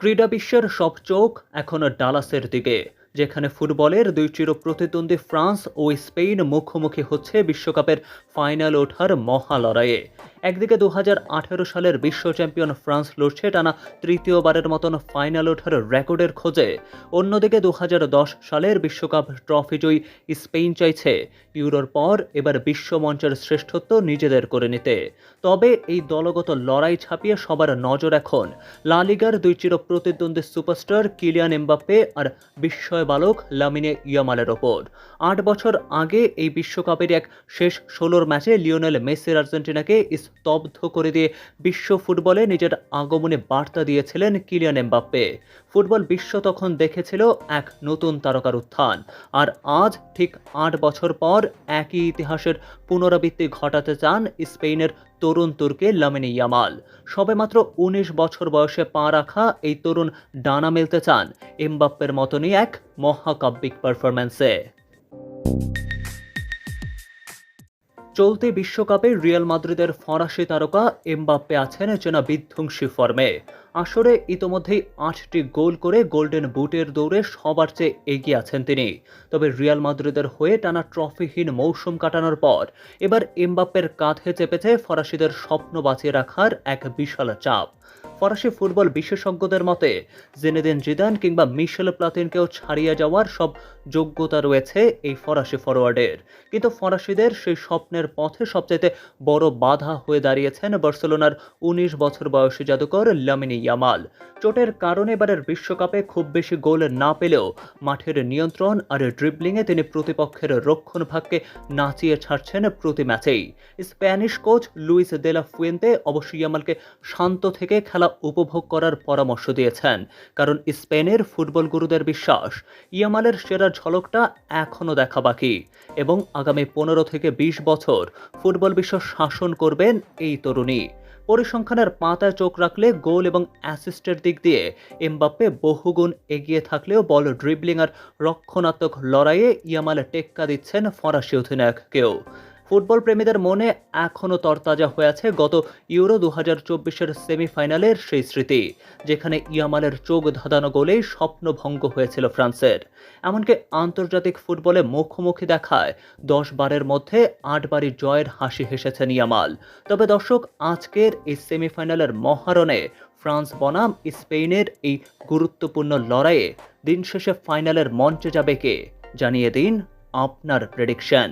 ক্রীড়া বিশ্বের সব চোখ এখন ডালাসের দিকে, যেখানে ফুটবলের দুই চিরপ্রতিদ্বন্দ্বী ফ্রান্স ও স্পেন মুখোমুখি হচ্ছে বিশ্বকাপের ফাইনাল ওঠার মহা লড়াইয়ে। একদিকে 2018 সালের বিশ্ব চ্যাম্পিয়ন ফ্রান্স লড়ছে টানা তৃতীয়বারের মতন ফাইনাল ওঠার রেকর্ডের খোঁজে, অন্যদিকে 2010 সালের বিশ্বকাপ ট্রফি জয়ী স্পেন চাইছে ইউরোর পর এবার বিশ্বমঞ্চের শ্রেষ্ঠত্ব নিজেদের করে নিতে। তবে এই দলগত লড়াই ছাপিয়ে সবার নজর এখন লা লিগার দুই চিরপ্রতিদ্বন্দ্বী সুপারস্টার কিলিয়ান এমবাপ্পে আর বিস্ময় বালক লামিনে ইয়ামালের ওপর। 8 বছর আগে এই বিশ্বকাপের এক শেষ 16 ম্যাচে লিওনেল মেসির আর্জেন্টিনাকে স্তব্ধ করে দিয়ে বিশ্ব ফুটবলে নিজের আগমনে বার্তা দিয়েছিলেন কিলিয়ান এমবাপ্পে। ফুটবল বিশ্ব তখন দেখেছিল এক নতুন তারকার উত্থান, আর আজ ঠিক 8 বছর পর একই ইতিহাসের পুনরাবৃত্তি ঘটাতে চান স্পেনের তরুণ তুর্কি লামিনে ইয়ামাল। সবেমাত্র 19 বছর বয়সে পা রাখা এই তরুণ ডানা মেলতে চান এমবাপ্পের মতনই এক মহাকাব্যিক পারফরম্যান্সে। চলতি বিশ্বকাপে রিয়াল মাদ্রিদের ফরাসি তারকা এমবাপ্পে আছেন চেনা বিধ্বংসী ফর্মে। আসরে ইতোমধ্যেই 8টি গোল করে গোল্ডেন বুটের দৌড়ে সবার চেয়ে এগিয়ে আছেন তিনি। তবে রিয়াল মাদ্রিদের হয়ে টানা ট্রফিহীন মৌসুম কাটানোর পর এবার এমবাপ্পের কাঁধে চেপেছে ফরাসিদের স্বপ্ন বাঁচিয়ে রাখার এক বিশাল চাপ। ফরাসি ফুটবল বিশেষজ্ঞদের মতে জিনেদিন জিদান কিংবা মিশেল প্লাতিনকেও ছাড়িয়ে যাওয়ার সব যোগ্যতা রয়েছে এই ফরাসি ফরোয়ার্ডের। কিন্তু ফরাসিদের সেই স্বপ্নের পথে সবচাইতে বড় বাধা হয়ে দাঁড়িয়েছেন বার্সেলোনার 19 বছর বয়সী জাদুকর লামিনে ইয়ামাল। চোটের কারণে এবারের বিশ্বকাপে খুব বেশি গোল না পেলেও মাঠের নিয়ন্ত্রণ আর ড্রিবলিংয়ে তিনি প্রতিপক্ষের রক্ষণভাগকে নাচিয়ে ছাড়ছেন প্রতি ম্যাচেই। Spanish coach Luis de la Fuente অবশ্য ইয়ামালকে শান্ত থেকে খেলা উপভোগ করার পরামর্শ দিয়েছেন, কারণ স্পেনের ফুটবল গুরুদের বিশ্বাস ইয়ামালের সেরা ঝলকটা এখনও দেখা বাকি এবং আগামী 15 থেকে 20 বছর ফুটবল বিশ্ব শাসন করবেন এই তরুণী। পরিসংখ্যানের পাতায় চোখ রাখলে গোল এবং অ্যাসিস্টের দিক দিয়ে এমবাপ্পে বহুগুণ এগিয়ে থাকলেও বল ড্রিবলিং আর রক্ষণাত্মক লড়াইয়ে ইয়ামাল টেক্কা দিচ্ছেন ফরাসি অধিনায়ককেও। ফুটবল প্রেমীদের মনে এখনও তরতাজা হয়ে আছে গত ইউরো 2024-এর সেমিফাইনালের সেই স্মৃতি, যেখানে ইয়ামালের চোখ ধাঁধানো গোলেই স্বপ্নভঙ্গ হয়েছিল ফ্রান্সের। এমনকি আন্তর্জাতিক ফুটবলে মুখোমুখি দেখায় 10 বারের মধ্যে 8 বারই জয়ের হাসি হেসেছেন ইয়ামাল। তবে দর্শক, আজকের এই সেমিফাইনালের মহারণে ফ্রান্স বনাম স্পেনের এই গুরুত্বপূর্ণ লড়াইয়ে দিন শেষে ফাইনালের মঞ্চে যাবে কে? জানিয়ে দিন আপনার প্রেডিকশন।